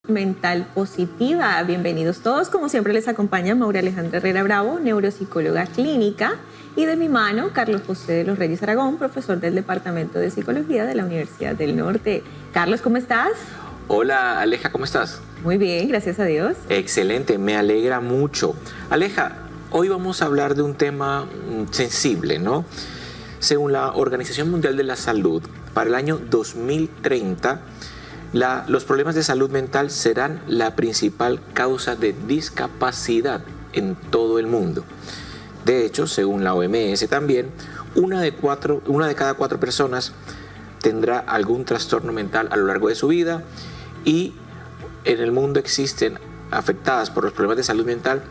Mental Positiva. Bienvenidos todos. Como siempre les acompaña Maura Alejandra Herrera Bravo, neuropsicóloga clínica, y de mi mano Carlos José de los Reyes Aragón, profesor del Departamento de Psicología de la Universidad del Norte. Carlos, ¿cómo estás? Hola Aleja, ¿cómo estás? Muy bien, gracias a Dios. Excelente, me alegra mucho. Aleja, hoy vamos a hablar de un tema sensible, ¿no? Según la Organización Mundial de la Salud, para el año 2030, los problemas de salud mental serán la principal causa de discapacidad en todo el mundo. De hecho, según la OMS también, una de cada cuatro personas tendrá algún trastorno mental a lo largo de su vida, y en el mundo existen afectadas por los problemas de salud mental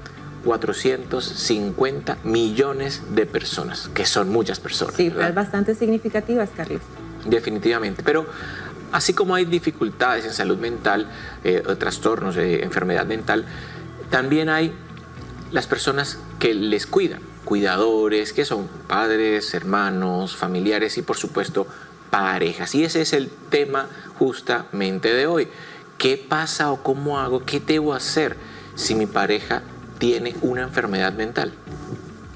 450 millones de personas, que son muchas personas. Cifras bastante significativas, Carlos. Definitivamente, pero así como hay dificultades en salud mental, trastornos de enfermedad mental, también hay las personas que les cuidan, cuidadores, que son padres, hermanos, familiares y por supuesto parejas. Y ese es el tema justamente de hoy. ¿Qué pasa o cómo hago, qué debo hacer si mi pareja tiene una enfermedad mental?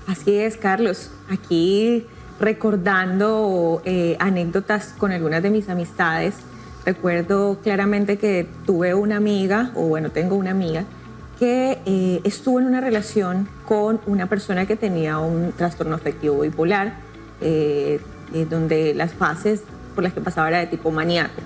Así es, Carlos. Aquí recordando anécdotas con algunas de mis amistades, recuerdo claramente que tuve una amiga, o bueno, tengo una amiga, que estuvo en una relación con una persona que tenía un trastorno afectivo bipolar, donde las fases por las que pasaba era de tipo maníaco.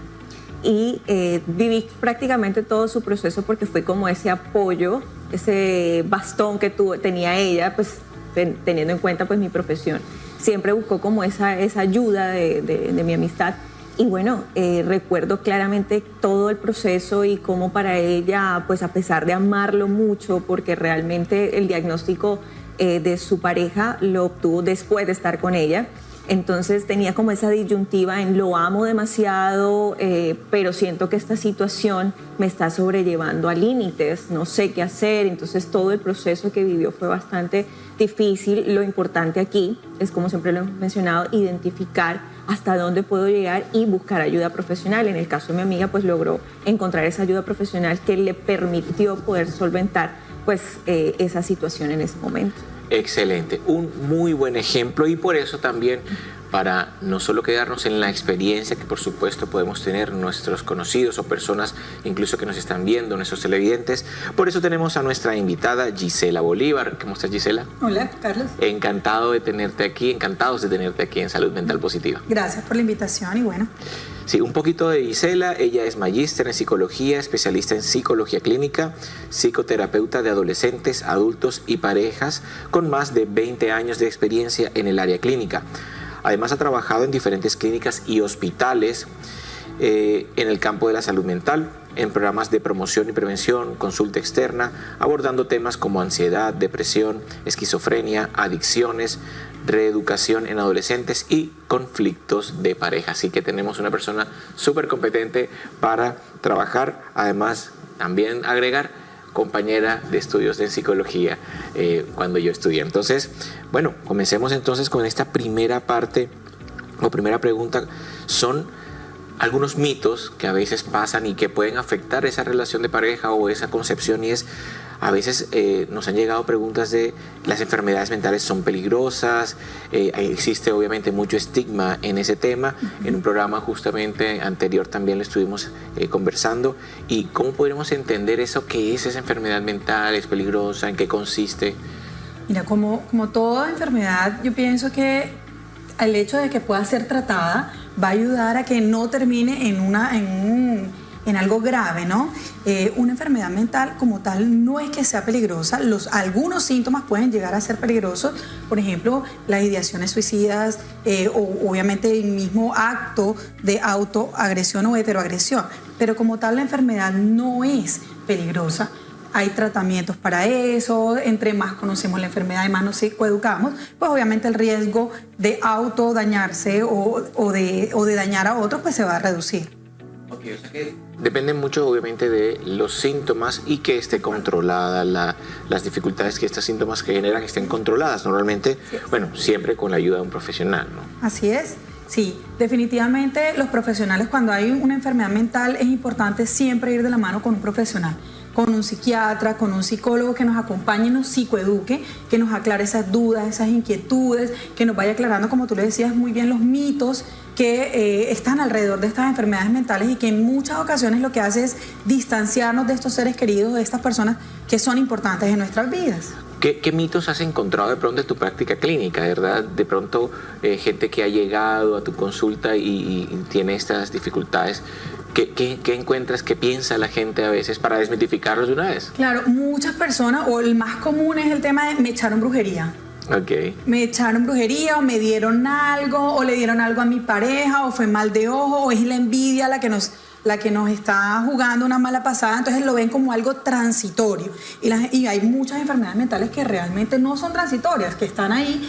Y viví prácticamente todo su proceso porque fue como ese apoyo, ese bastón que tenía ella, pues teniendo en cuenta pues mi profesión. Siempre buscó como esa ayuda de mi amistad. Y bueno, recuerdo claramente todo el proceso y cómo para ella, pues a pesar de amarlo mucho, porque realmente el diagnóstico de su pareja lo obtuvo después de estar con ella. Entonces tenía como esa disyuntiva en lo amo demasiado, pero siento que esta situación me está sobrellevando a límites, no sé qué hacer. Entonces todo el proceso que vivió fue bastante difícil. Lo importante aquí es, como siempre lo hemos mencionado, identificar hasta dónde puedo llegar y buscar ayuda profesional. En el caso de mi amiga, pues logró encontrar esa ayuda profesional que le permitió poder solventar pues esa situación en ese momento. Excelente, un muy buen ejemplo, y por eso también, para no solo quedarnos en la experiencia que por supuesto podemos tener nuestros conocidos o personas incluso que nos están viendo, nuestros televidentes, por eso tenemos a nuestra invitada Gisela Bolívar. ¿Cómo estás, Gisela? Hola, Carlos. Encantados de tenerte aquí en Salud Mental Positiva. Gracias por la invitación y bueno. Sí, un poquito de Gisela. Ella es magíster en psicología, especialista en psicología clínica, psicoterapeuta de adolescentes, adultos y parejas, con más de 20 años de experiencia en el área clínica. Además ha trabajado en diferentes clínicas y hospitales en el campo de la salud mental, en programas de promoción y prevención, consulta externa, abordando temas como ansiedad, depresión, esquizofrenia, adicciones, reeducación en adolescentes y conflictos de pareja. Así que tenemos una persona súper competente para trabajar. Además, también agregar, compañera de estudios de psicología cuando yo estudié. Entonces, bueno, comencemos entonces con esta primera parte o primera pregunta. Son algunos mitos que a veces pasan y que pueden afectar esa relación de pareja o esa concepción, y es, a veces nos han llegado preguntas de las enfermedades mentales son peligrosas. Existe obviamente mucho estigma en ese tema. En un programa justamente anterior también lo estuvimos conversando. ¿Y cómo podremos entender eso? ¿Qué es esa enfermedad mental? ¿Es peligrosa? ¿En qué consiste? Mira, como toda enfermedad, yo pienso que el hecho de que pueda ser tratada va a ayudar a que no termine en algo grave, ¿no? Una enfermedad mental como tal no es que sea peligrosa. Algunos síntomas pueden llegar a ser peligrosos, por ejemplo, las ideaciones suicidas o obviamente el mismo acto de autoagresión o heteroagresión, pero como tal la enfermedad no es peligrosa. Hay tratamientos para eso. Entre más conocemos la enfermedad y más nos psicoeducamos, pues obviamente el riesgo de autodañarse o de dañar a otros pues se va a reducir. Ok, o sea que depende mucho obviamente de los síntomas y que esté controlada las dificultades que estos síntomas generan estén controladas normalmente, bueno, siempre con la ayuda de un profesional, ¿no? Así es. Sí, definitivamente los profesionales, cuando hay una enfermedad mental, es importante siempre ir de la mano con un profesional, con un psiquiatra, con un psicólogo que nos acompañe y nos psicoeduque, que nos aclare esas dudas, esas inquietudes, que nos vaya aclarando, como tú le decías muy bien, los mitos que están alrededor de estas enfermedades mentales y que en muchas ocasiones lo que hace es distanciarnos de estos seres queridos, de estas personas que son importantes en nuestras vidas. ¿Qué mitos has encontrado de pronto en tu práctica clínica, verdad? De pronto gente que ha llegado a tu consulta y tiene estas dificultades. ¿Qué encuentras, qué piensa la gente a veces para desmitificarlos de una vez? Claro, muchas personas, o el más común es el tema de me echaron brujería. Okay. Me echaron brujería, o me dieron algo, o le dieron algo a mi pareja, o fue mal de ojo, o es la envidia la que nos está jugando una mala pasada, entonces lo ven como algo transitorio. Y hay muchas enfermedades mentales que realmente no son transitorias, que están ahí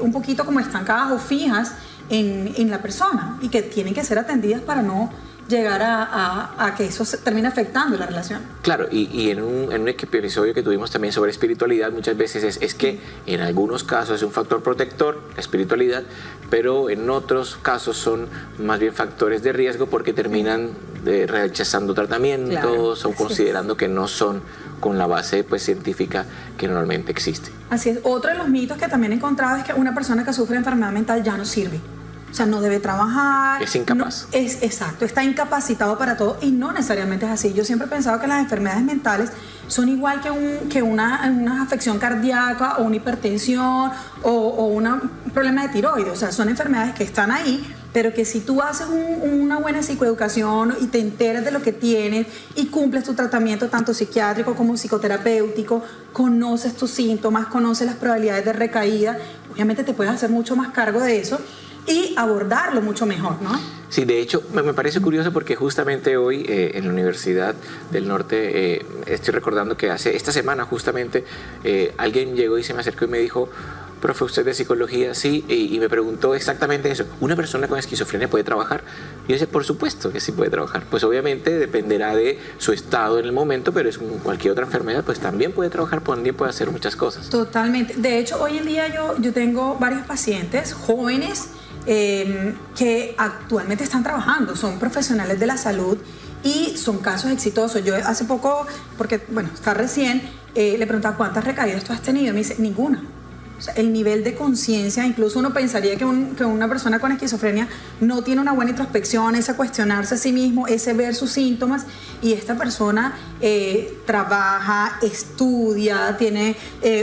un poquito como estancadas o fijas en la persona y que tienen que ser atendidas para no llegar a que eso se termine afectando la relación. Claro, y en un episodio que tuvimos también sobre espiritualidad, muchas veces es que en algunos casos es un factor protector, la espiritualidad, pero en otros casos son más bien factores de riesgo porque terminan rechazando tratamientos, claro, o considerando que no son con la base pues científica que normalmente existe. Así es. Otro de los mitos que también he encontrado es que una persona que sufre de enfermedad mental ya no sirve. O sea, no debe trabajar. Es incapaz. No, exacto, está incapacitado para todo y no necesariamente es así. Yo siempre he pensado que las enfermedades mentales son igual que una afección cardíaca o una hipertensión o un problema de tiroides. O sea, son enfermedades que están ahí, pero que si tú haces una buena psicoeducación y te enteras de lo que tienes y cumples tu tratamiento tanto psiquiátrico como psicoterapéutico, conoces tus síntomas, conoces las probabilidades de recaída, obviamente te puedes hacer mucho más cargo de eso y abordarlo mucho mejor, ¿no? Sí, de hecho, me parece curioso porque justamente hoy en la Universidad del Norte estoy recordando que esta semana justamente alguien llegó y se me acercó y me dijo: profe, usted de psicología, sí, y me preguntó exactamente eso. ¿Una persona con esquizofrenia puede trabajar? Y yo dije, por supuesto que sí puede trabajar. Pues obviamente dependerá de su estado en el momento, pero es como cualquier otra enfermedad, pues también puede trabajar, también puede hacer muchas cosas. Totalmente. De hecho, hoy en día yo tengo varios pacientes jóvenes que actualmente están trabajando, son profesionales de la salud y son casos exitosos. Yo hace poco, porque bueno, está recién, le preguntaba ¿cuántas recaídas tú has tenido? Y me dice, ninguna. O sea, el nivel de conciencia, incluso uno pensaría que una persona con esquizofrenia no tiene una buena introspección, ese cuestionarse a sí mismo, ese ver sus síntomas, y esta persona trabaja, estudia, tiene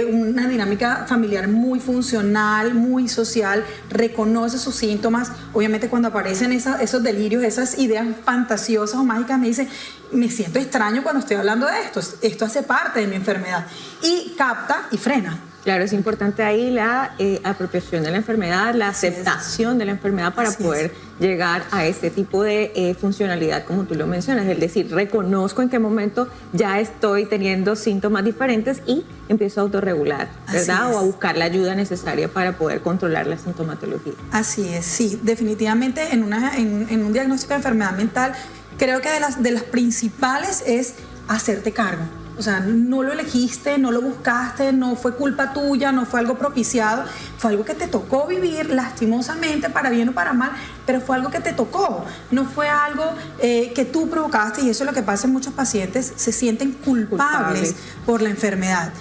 una dinámica familiar muy funcional, muy social, reconoce sus síntomas. Obviamente cuando aparecen esos delirios, esas ideas fantasiosas o mágicas, me dice, me siento extraño cuando estoy hablando de esto hace parte de mi enfermedad, y capta y frena. Claro, es importante ahí la apropiación de la enfermedad, la aceptación de la enfermedad para poder llegar a este tipo de funcionalidad, como tú lo mencionas, es decir, reconozco en qué momento ya estoy teniendo síntomas diferentes y empiezo a autorregular, ¿verdad? O a buscar la ayuda necesaria para poder controlar la sintomatología. Así es, sí, definitivamente en un diagnóstico de enfermedad mental, creo que de las principales es hacerte cargo. O sea, no lo elegiste, no lo buscaste, no fue culpa tuya, no fue algo propiciado, fue algo que te tocó vivir lastimosamente, para bien o para mal, pero fue algo que te tocó, no fue algo que tú provocaste, y eso es lo que pasa en muchos pacientes, se sienten culpables por la enfermedad.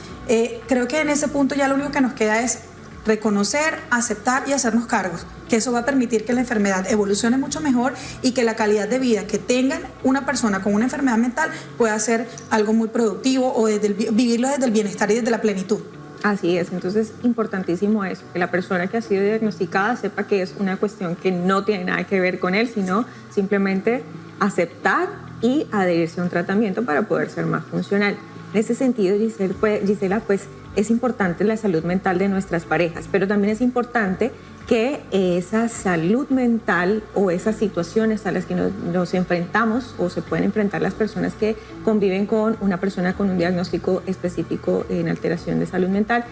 Creo que en ese punto ya lo único que nos queda es reconocer, aceptar y hacernos cargos, que eso va a permitir que la enfermedad evolucione mucho mejor y que la calidad de vida que tengan una persona con una enfermedad mental pueda ser algo muy productivo o vivirlo desde el bienestar y desde la plenitud. Así es, entonces importantísimo eso, que la persona que ha sido diagnosticada sepa que es una cuestión que no tiene nada que ver con él, sino simplemente aceptar y adherirse a un tratamiento para poder ser más funcional. En ese sentido, Gisela, pues es importante la salud mental de nuestras parejas, pero también es importante que esa salud mental o esas situaciones a las que nos enfrentamos o se pueden enfrentar las personas que conviven con una persona con un diagnóstico específico en alteración de salud mental,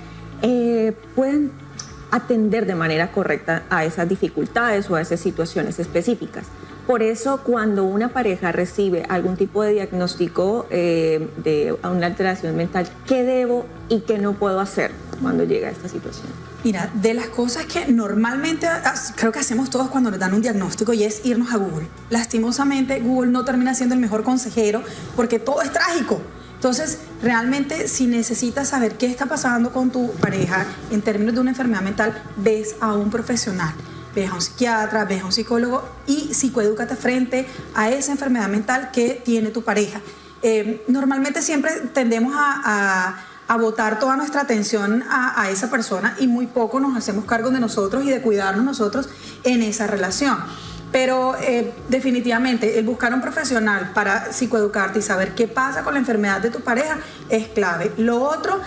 pueden atender de manera correcta a esas dificultades o a esas situaciones específicas. Por eso, cuando una pareja recibe algún tipo de diagnóstico de una alteración mental, ¿qué debo y qué no puedo hacer cuando llega a esta situación? Mira, de las cosas que normalmente creo que hacemos todos cuando nos dan un diagnóstico y es irnos a Google. Lastimosamente, Google no termina siendo el mejor consejero porque todo es trágico. Entonces, realmente, si necesitas saber qué está pasando con tu pareja en términos de una enfermedad mental, ves a un profesional. Ves a un psiquiatra, ves a un psicólogo y psicoedúcate frente a esa enfermedad mental que tiene tu pareja. Normalmente siempre tendemos a botar toda nuestra atención a esa persona y muy poco nos hacemos cargo de nosotros y de cuidarnos nosotros en esa relación. Pero definitivamente el buscar un profesional para psicoeducarte y saber qué pasa con la enfermedad de tu pareja es clave. Lo otro,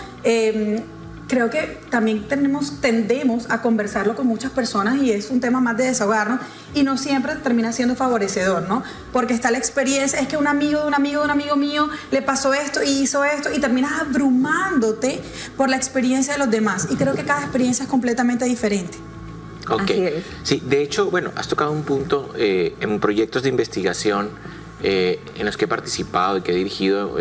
creo que también tendemos a conversarlo con muchas personas y es un tema más de desahogarnos y no siempre termina siendo favorecedor, ¿no? Porque está la experiencia, es que un amigo de un amigo mío le pasó esto y hizo esto y terminas abrumándote por la experiencia de los demás y creo que cada experiencia es completamente diferente. Ok, sí, de hecho, bueno, has tocado un punto en proyectos de investigación en los que he participado y que he dirigido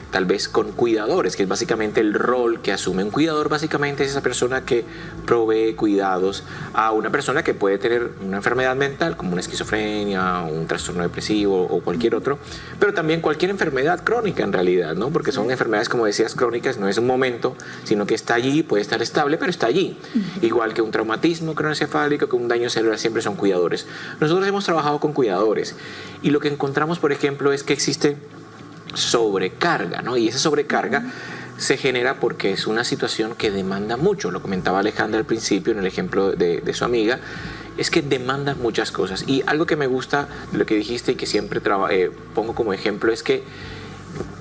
tal vez con cuidadores, que es básicamente el rol que asume un cuidador. Básicamente es esa persona que provee cuidados a una persona que puede tener una enfermedad mental como una esquizofrenia, un trastorno depresivo o cualquier otro, pero también cualquier enfermedad crónica en realidad, ¿no? Porque son enfermedades, como decías, crónicas, no es un momento, sino que está allí, puede estar estable, pero está allí. Igual que un traumatismo craneoencefálico, que un daño cerebral, siempre son cuidadores. Nosotros hemos trabajado con cuidadores y lo que encontramos, por ejemplo, es que existe sobrecarga, ¿no? Y esa sobrecarga se genera porque es una situación que demanda mucho. Lo comentaba Alejandra al principio en el ejemplo de su amiga, es que demanda muchas cosas. Y algo que me gusta de lo que dijiste y que siempre pongo como ejemplo es que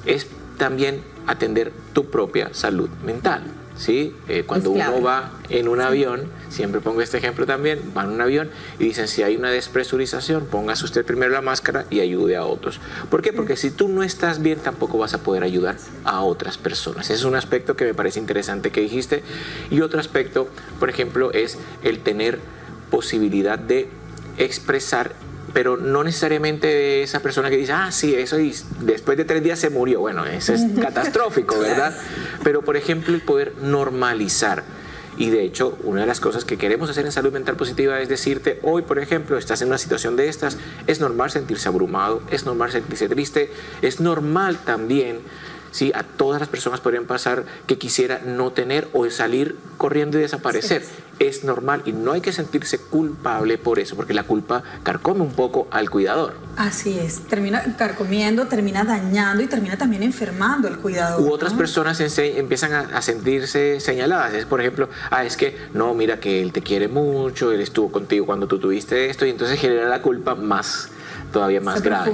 es también atender tu propia salud mental, ¿sí? Cuando uno va en un avión, siempre pongo este ejemplo también, va en un avión y dicen, si hay una despresurización, póngase usted primero la máscara y ayude a otros. ¿Por qué? Porque si tú no estás bien, tampoco vas a poder ayudar a otras personas. Ese es un aspecto que me parece interesante que dijiste. Y otro aspecto, por ejemplo, es el tener posibilidad de expresar, pero no necesariamente esa persona que dice, sí, eso y después de 3 días se murió. Bueno, eso es catastrófico, ¿verdad? Pero, por ejemplo, el poder normalizar. Y de hecho, una de las cosas que queremos hacer en Salud Mental Positiva es decirte, hoy, por ejemplo, estás en una situación de estas, es normal sentirse abrumado, es normal sentirse triste, es normal también, ¿sí? A todas las personas podrían pasar que quisiera no tener o salir corriendo y desaparecer. Sí. Es normal y no hay que sentirse culpable por eso, porque la culpa carcome un poco al cuidador. Así es, termina carcomiendo, termina dañando y termina también enfermando al cuidador. U otras personas empiezan a sentirse señaladas. Es, por ejemplo, es que no, mira que él te quiere mucho, él estuvo contigo cuando tú tuviste esto, y entonces genera la culpa todavía más grave.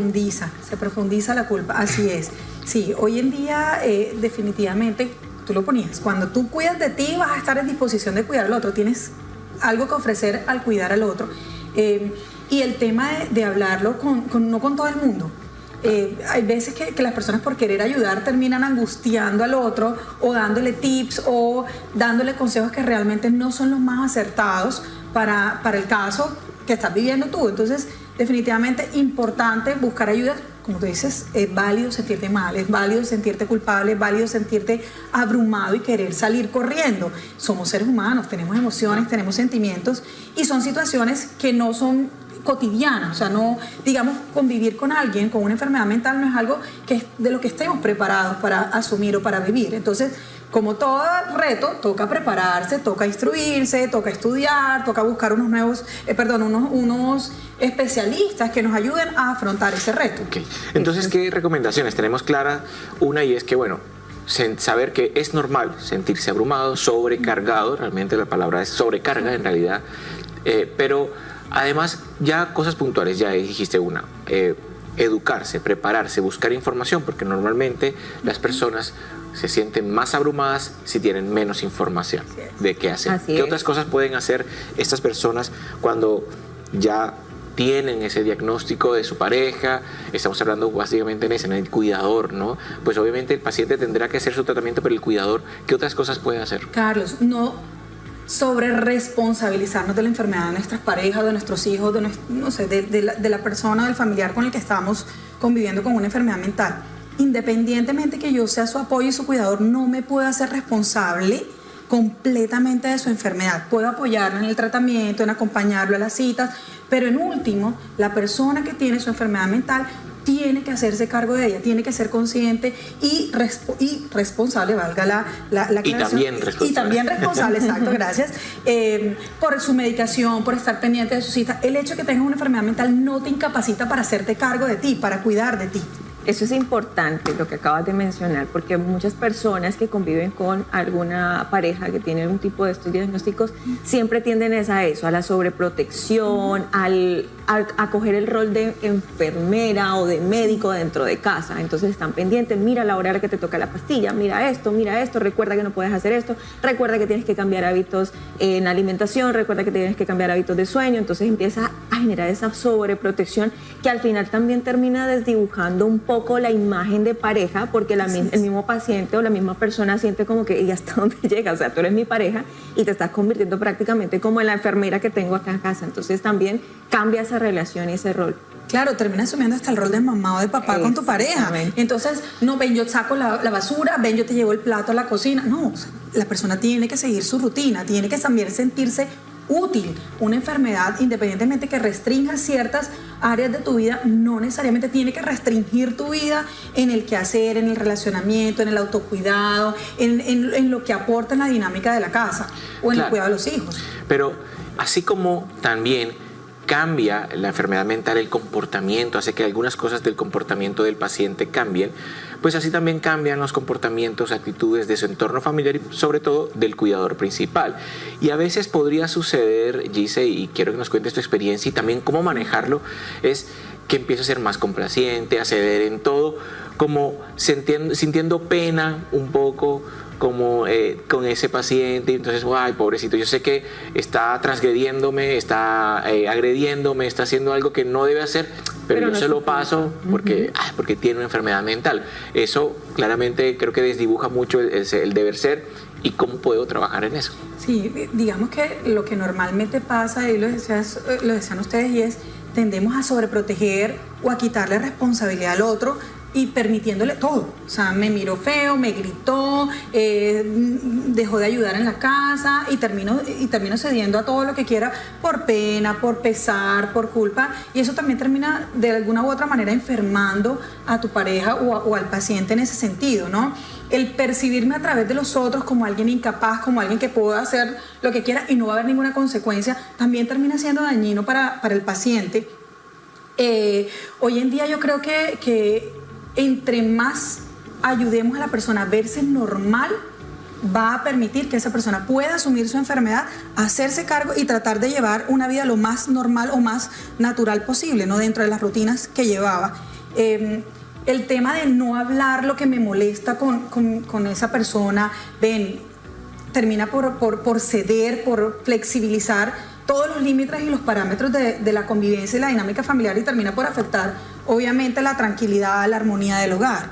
Se profundiza la culpa, así es. Sí, hoy en día definitivamente, tú lo ponías, cuando tú cuidas de ti vas a estar en disposición de cuidar al otro, tienes algo que ofrecer al cuidar al otro. Y el tema de hablarlo no con todo el mundo. Hay veces que las personas por querer ayudar terminan angustiando al otro o dándole tips o dándole consejos que realmente no son los más acertados para el caso que estás viviendo tú. Entonces, definitivamente importante buscar ayuda. Como tú dices, es válido sentirte mal, es válido sentirte culpable, es válido sentirte abrumado y querer salir corriendo. Somos seres humanos, tenemos emociones, tenemos sentimientos y son situaciones que no son cotidianas. O sea, no, digamos, convivir con alguien con una enfermedad mental no es algo de lo que estemos preparados para asumir o para vivir. Entonces, como todo reto, toca prepararse, toca instruirse, toca estudiar, toca buscar unos especialistas que nos ayuden a afrontar ese reto. Okay. Entonces, ¿qué recomendaciones? Tenemos clara una y es que, bueno, saber que es normal sentirse abrumado, sobrecargado, realmente la palabra es sobrecarga en realidad, pero además ya cosas puntuales, ya dijiste una, educarse, prepararse, buscar información, porque normalmente las personas se sienten más abrumadas si tienen menos información de qué hacer. ¿Qué otras cosas pueden hacer estas personas cuando ya tienen ese diagnóstico de su pareja? Estamos hablando básicamente en el cuidador, ¿no? Pues obviamente el paciente tendrá que hacer su tratamiento, pero el cuidador, ¿qué otras cosas puede hacer? Carlos, no sobre responsabilizarnos de la enfermedad de nuestras parejas, de nuestros hijos, de la persona, del familiar con el que estamos conviviendo con una enfermedad mental. Independientemente que yo sea su apoyo y su cuidador, no me puedo hacer responsable completamente de su enfermedad. Puedo apoyarlo en el tratamiento, en acompañarlo a las citas, pero en último, la persona que tiene su enfermedad mental tiene que hacerse cargo de ella, tiene que ser consciente y responsable, valga la aclaración. Y también responsable, exacto, gracias, por su medicación, por estar pendiente de su cita. El hecho de que tengas una enfermedad mental no te incapacita para hacerte cargo de ti, para cuidar de ti. Eso es importante, lo que acabas de mencionar, porque muchas personas que conviven con alguna pareja que tiene algún tipo de estos diagnósticos siempre tienden a eso, a la sobreprotección, a coger el rol de enfermera o de médico dentro de casa. Entonces están pendientes, mira la hora a la que te toca la pastilla, mira esto, recuerda que no puedes hacer esto, recuerda que tienes que cambiar hábitos en alimentación, recuerda que tienes que cambiar hábitos de sueño. Entonces empieza a generar esa sobreprotección que al final también termina desdibujando un poco la imagen de pareja, porque el mismo paciente o la misma persona siente como que, ¿y hasta dónde llega? O sea, tú eres mi pareja y te estás convirtiendo prácticamente como en la enfermera que tengo acá en casa. Entonces también cambia esa relación y ese rol. Claro, termina asumiendo hasta el rol de mamá o de papá con tu pareja. Entonces, no, ven, yo saco la basura, ven, yo te llevo el plato a la cocina. No, o sea, la persona tiene que seguir su rutina, tiene que también sentirse útil. Una enfermedad, independientemente que restrinja ciertas áreas de tu vida, no necesariamente tiene que restringir tu vida en el quehacer, en el relacionamiento, en el autocuidado, en lo que aporta en la dinámica de la casa o en el cuidado de los hijos. Pero así como también cambia la enfermedad mental el comportamiento, hace que algunas cosas del comportamiento del paciente cambien, pues así también cambian los comportamientos, actitudes de su entorno familiar y sobre todo del cuidador principal. Y a veces podría suceder, Gise, y quiero que nos cuentes tu experiencia y también cómo manejarlo, es que empieza a ser más complaciente, a ceder en todo, como sintiendo pena un poco, como con ese paciente, y entonces, ay, pobrecito, yo sé que está transgrediéndome, está agrediéndome, está haciendo algo que no debe hacer, pero yo no se lo paso porque tiene una enfermedad mental. Eso claramente creo que desdibuja mucho el deber ser y cómo puedo trabajar en eso. Sí, digamos que lo que normalmente pasa, y lo decían ustedes, y es tendemos a sobreproteger o a quitarle responsabilidad al otro y permitiéndole todo. O sea, me miró feo, me gritó, dejó de ayudar en la casa y termino cediendo a todo lo que quiera por pena, por pesar, por culpa. Y eso también termina de alguna u otra manera enfermando a tu pareja o al paciente en ese sentido, ¿no? El percibirme a través de los otros como alguien incapaz, como alguien que pueda hacer lo que quiera y no va a haber ninguna consecuencia, también termina siendo dañino para el paciente. Hoy en día yo creo que entre más ayudemos a la persona a verse normal, va a permitir que esa persona pueda asumir su enfermedad, hacerse cargo y tratar de llevar una vida lo más normal o más natural posible, ¿no? Dentro de las rutinas que llevaba. El tema de no hablar lo que me molesta con esa persona, termina por ceder, por flexibilizar todos los límites y los parámetros de la convivencia y la dinámica familiar y termina por afectar, obviamente, la tranquilidad, la armonía del hogar.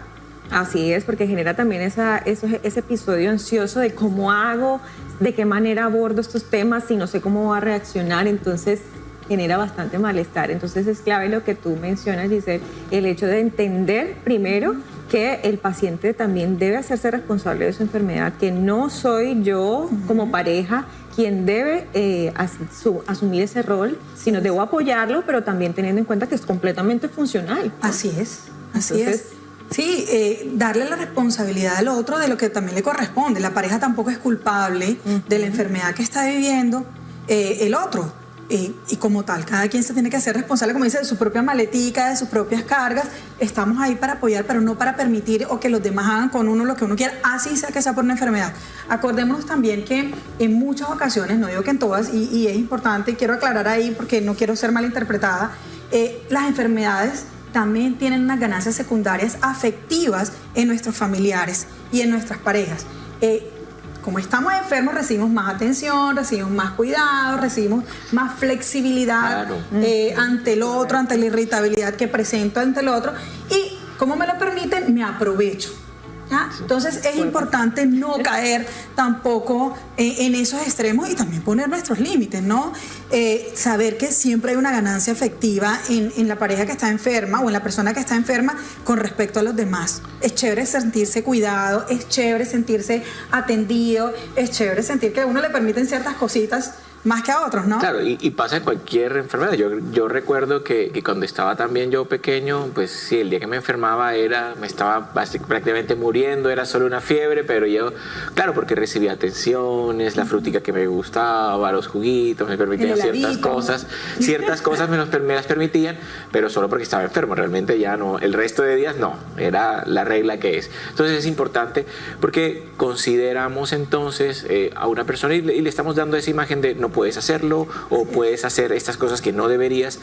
Así es, porque genera también ese episodio ansioso de cómo hago, de qué manera abordo estos temas, si no sé cómo va a reaccionar, entonces genera bastante malestar. Entonces es clave lo que tú mencionas, Giselle, el hecho de entender primero que el paciente también debe hacerse responsable de su enfermedad, que no soy yo como pareja quien debe asumir ese rol, sino debo apoyarlo, pero también teniendo en cuenta que es completamente funcional, ¿no? Así es. Sí, darle la responsabilidad al otro de lo que también le corresponde. La pareja tampoco es culpable de la enfermedad que está viviendo el otro. Y como tal, cada quien se tiene que hacer responsable, como dice, de su propia maletica, de sus propias cargas. Estamos ahí para apoyar, pero no para permitir o que los demás hagan con uno lo que uno quiera, así sea que sea por una enfermedad. Acordémonos también que en muchas ocasiones, no digo que en todas, y es importante, quiero aclarar ahí porque no quiero ser malinterpretada, las enfermedades también tienen unas ganancias secundarias afectivas en nuestros familiares y en nuestras parejas. Como estamos enfermos, recibimos más atención, recibimos más cuidado, recibimos más flexibilidad ante el otro, ante la irritabilidad que presento ante el otro. Y como me lo permiten, me aprovecho. ¿ya? Entonces es importante no caer tampoco en esos extremos y también poner nuestros límites, ¿no? Saber que siempre hay una ganancia efectiva en la pareja que está enferma o en la persona que está enferma con respecto a los demás. Es chévere sentirse cuidado, es chévere sentirse atendido, es chévere sentir que a uno le permiten ciertas cositas más que a otros, ¿no? Claro, y pasa en cualquier enfermedad. Yo recuerdo que cuando estaba también yo pequeño, pues sí, el día que me enfermaba me estaba prácticamente muriendo, era solo una fiebre, pero yo, claro, porque recibía atenciones, la frutica que me gustaba, los juguitos, me permitían ciertas cosas me las permitían, pero solo porque estaba enfermo, realmente ya no, el resto de días no, era la regla que es. Entonces es importante porque consideramos entonces a una persona y le estamos dando esa imagen de no puedes hacerlo o puedes hacer estas cosas que no deberías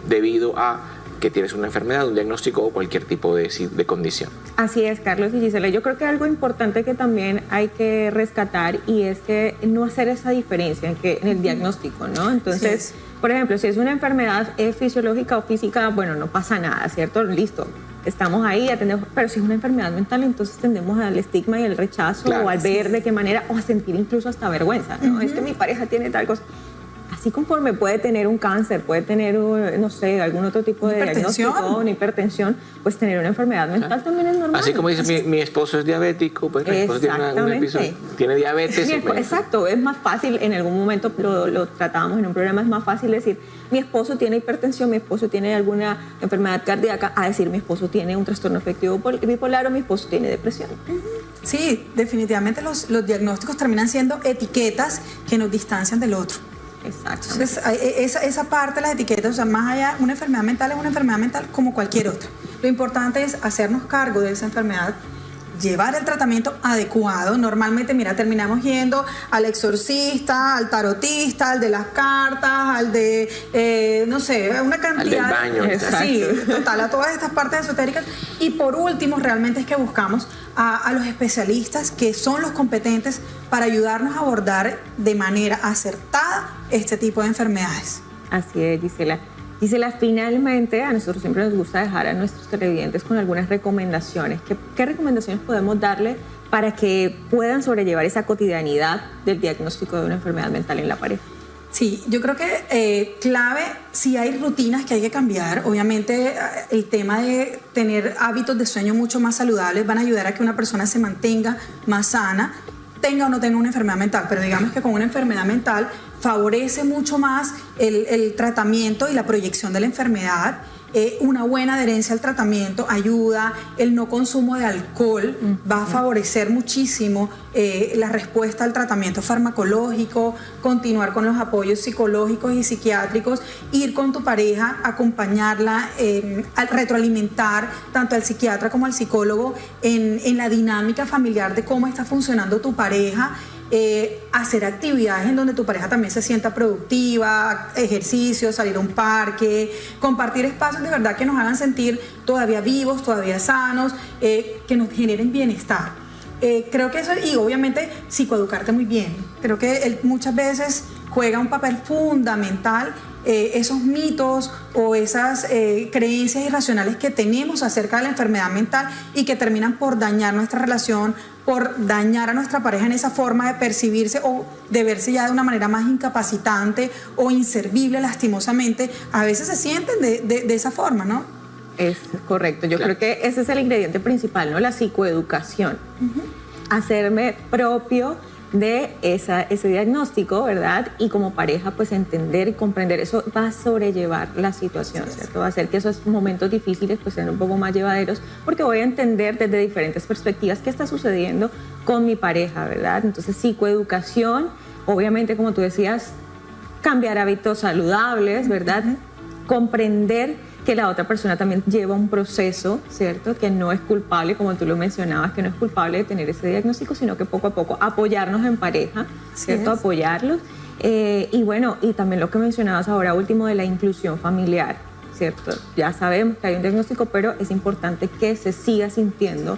debido a que tienes una enfermedad, un diagnóstico o cualquier tipo de condición. Así es, Carlos y Gisela. Yo creo que algo importante que también hay que rescatar y es que no hacer esa diferencia en el diagnóstico, ¿no? Entonces, sí, por ejemplo, si es una enfermedad fisiológica o física, bueno, no pasa nada, ¿cierto? Listo, estamos ahí, atendemos, pero si es una enfermedad mental, entonces tendemos al estigma y al rechazo, claro, o al ver de qué manera, o a sentir incluso hasta vergüenza, ¿no? Es que mi pareja tiene tal cosa. Así conforme puede tener un cáncer, puede tener, no sé, algún otro tipo de diagnóstico, una hipertensión, pues tener una enfermedad mental también es normal. Así como dice, mi esposo es diabético, pues mi esposo tiene diabetes. Exacto, es más fácil, en algún momento lo tratábamos en un programa, es más fácil decir, mi esposo tiene hipertensión, mi esposo tiene alguna enfermedad cardíaca, a decir, mi esposo tiene un trastorno afectivo bipolar o mi esposo tiene depresión. Sí, definitivamente los diagnósticos terminan siendo etiquetas que nos distancian del otro. Exacto. Entonces, esa parte de las etiquetas, o sea, más allá, una enfermedad mental es una enfermedad mental como cualquier otra. Lo importante es hacernos cargo de esa enfermedad, llevar el tratamiento adecuado. Normalmente, mira, terminamos yendo al exorcista, al tarotista, al de las cartas, al de, no sé, una cantidad. Al del baño. Sí, total, a todas estas partes esotéricas. Y por último, realmente es que buscamos a los especialistas que son los competentes para ayudarnos a abordar de manera acertada este tipo de enfermedades. Así es, Gisela. Gisela, finalmente a nosotros siempre nos gusta dejar a nuestros televidentes con algunas recomendaciones. ¿Qué recomendaciones podemos darle para que puedan sobrellevar esa cotidianidad del diagnóstico de una enfermedad mental en la pareja? Sí, yo creo que clave, si hay rutinas que hay que cambiar, obviamente el tema de tener hábitos de sueño mucho más saludables van a ayudar a que una persona se mantenga más sana, tenga o no tenga una enfermedad mental, pero digamos que con una enfermedad mental favorece mucho más el tratamiento y la proyección de la enfermedad. Una buena adherencia al tratamiento ayuda, el no consumo de alcohol va a favorecer muchísimo la respuesta al tratamiento farmacológico, continuar con los apoyos psicológicos y psiquiátricos, ir con tu pareja, acompañarla, al retroalimentar tanto al psiquiatra como al psicólogo en la dinámica familiar de cómo está funcionando tu pareja. Hacer actividades en donde tu pareja también se sienta productiva, ejercicio, salir a un parque, compartir espacios de verdad que nos hagan sentir todavía vivos, todavía sanos, que nos generen bienestar. Creo que eso, y obviamente psicoeducarte muy bien. Creo que muchas veces juega un papel fundamental esos mitos o esas creencias irracionales que tenemos acerca de la enfermedad mental y que terminan por dañar nuestra relación, por dañar a nuestra pareja en esa forma de percibirse o de verse ya de una manera más incapacitante o inservible lastimosamente. A veces se sienten de esa forma, ¿no? Es correcto. Yo creo que ese es el ingrediente principal, ¿no? La psicoeducación. Hacerme propio de ese diagnóstico, ¿verdad? Y como pareja, pues entender y comprender. Eso va a sobrellevar la situación, ¿cierto? Va a hacer que esos momentos difíciles pues sean un poco más llevaderos, porque voy a entender desde diferentes perspectivas qué está sucediendo con mi pareja, ¿verdad? Entonces, psicoeducación, obviamente, como tú decías, cambiar hábitos saludables, ¿verdad? Comprender que la otra persona también lleva un proceso, ¿cierto? Que no es culpable, como tú lo mencionabas, que no es culpable de tener ese diagnóstico, sino que poco a poco apoyarnos en pareja, ¿cierto? Apoyarlos. Y bueno, y también lo que mencionabas ahora último de la inclusión familiar, ¿cierto? Ya sabemos que hay un diagnóstico, pero es importante que se siga sintiendo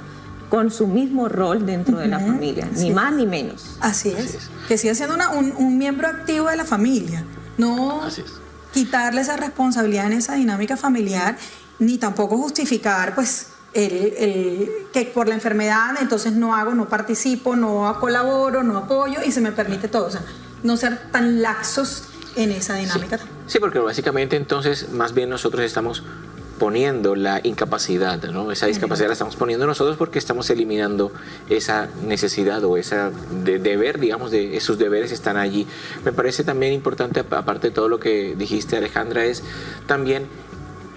con su mismo rol dentro de la familia, ni más ni menos. Así es. Que siga siendo un miembro activo de la familia, no quitarle esa responsabilidad en esa dinámica familiar, ni tampoco justificar pues que por la enfermedad entonces no hago, no participo, no colaboro, no apoyo y se me permite todo. O sea, no ser tan laxos en esa dinámica. Sí, porque básicamente entonces más bien nosotros estamos poniendo la incapacidad, ¿no? Esa discapacidad la estamos poniendo nosotros porque estamos eliminando esa necesidad o esa deber, digamos, de esos deberes están allí. Me parece también importante, aparte de todo lo que dijiste, Alejandra, es también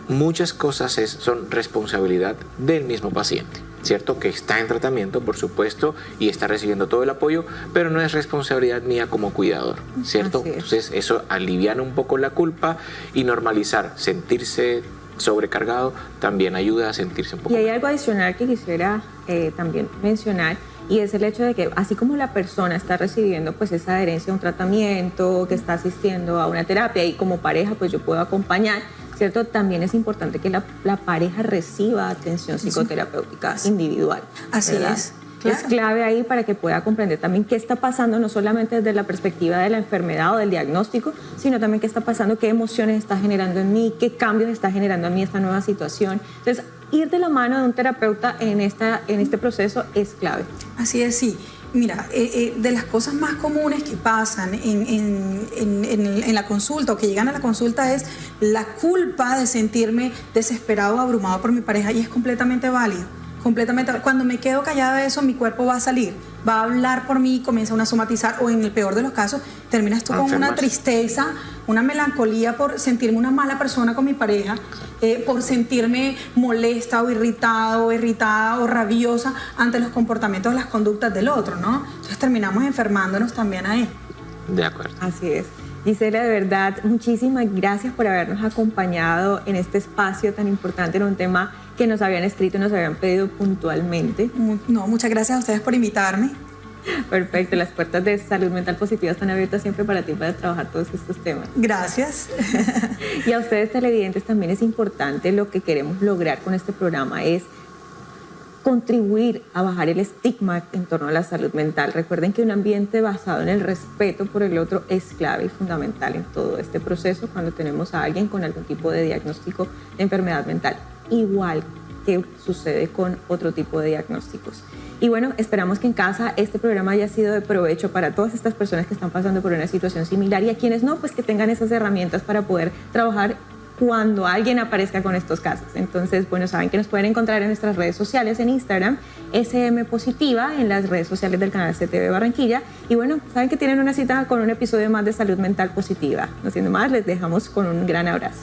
muchas cosas son responsabilidad del mismo paciente, ¿cierto? Que está en tratamiento, por supuesto, y está recibiendo todo el apoyo, pero no es responsabilidad mía como cuidador, ¿cierto? Entonces eso aliviana un poco la culpa y normalizar, sentirse sobrecargado también ayuda a sentirse un poco Y hay mejor. algo adicional que quisiera también mencionar, y es el hecho de que así como la persona está recibiendo pues esa adherencia a un tratamiento, que está asistiendo a una terapia y como pareja pues yo puedo acompañar, ¿cierto? También es importante que la pareja reciba atención psicoterapéutica individual. Así ¿verdad? es. Claro. Es clave ahí para que pueda comprender también qué está pasando, no solamente desde la perspectiva de la enfermedad o del diagnóstico, sino también qué está pasando, qué emociones está generando en mí, qué cambios está generando en mí esta nueva situación. Entonces, ir de la mano de un terapeuta en este proceso es clave. Así es, sí. Mira, de las cosas más comunes que pasan en la consulta o que llegan a la consulta es la culpa de sentirme desesperado o abrumado por mi pareja, y es completamente válido. Completamente. Cuando me quedo callada de eso, mi cuerpo va a salir, va a hablar por mí, comienza a somatizar, o en el peor de los casos, terminas tú con una tristeza, una melancolía por sentirme una mala persona con mi pareja, por sentirme molesta o irritada o rabiosa ante los comportamientos o las conductas del otro, ¿no? Entonces terminamos enfermándonos también ahí. De acuerdo. Así es. Gisela, de verdad, muchísimas gracias por habernos acompañado en este espacio tan importante, en un tema que nos habían escrito y nos habían pedido puntualmente. No, muchas gracias a ustedes por invitarme. Perfecto, las puertas de Salud Mental Positiva están abiertas siempre para ti, para trabajar todos estos temas. Gracias. Y a ustedes televidentes también es importante, lo que queremos lograr con este programa es contribuir a bajar el estigma en torno a la salud mental. Recuerden que un ambiente basado en el respeto por el otro es clave y fundamental en todo este proceso cuando tenemos a alguien con algún tipo de diagnóstico de enfermedad mental, igual que sucede con otro tipo de diagnósticos. Y bueno, esperamos que en casa este programa haya sido de provecho para todas estas personas que están pasando por una situación similar, y a quienes no, pues que tengan esas herramientas para poder trabajar cuando alguien aparezca con estos casos. Entonces, bueno, saben que nos pueden encontrar en nuestras redes sociales, en Instagram, SM Positiva, en las redes sociales del canal CTV Barranquilla. Y bueno, saben que tienen una cita con un episodio más de Salud Mental Positiva. No siendo más, les dejamos con un gran abrazo.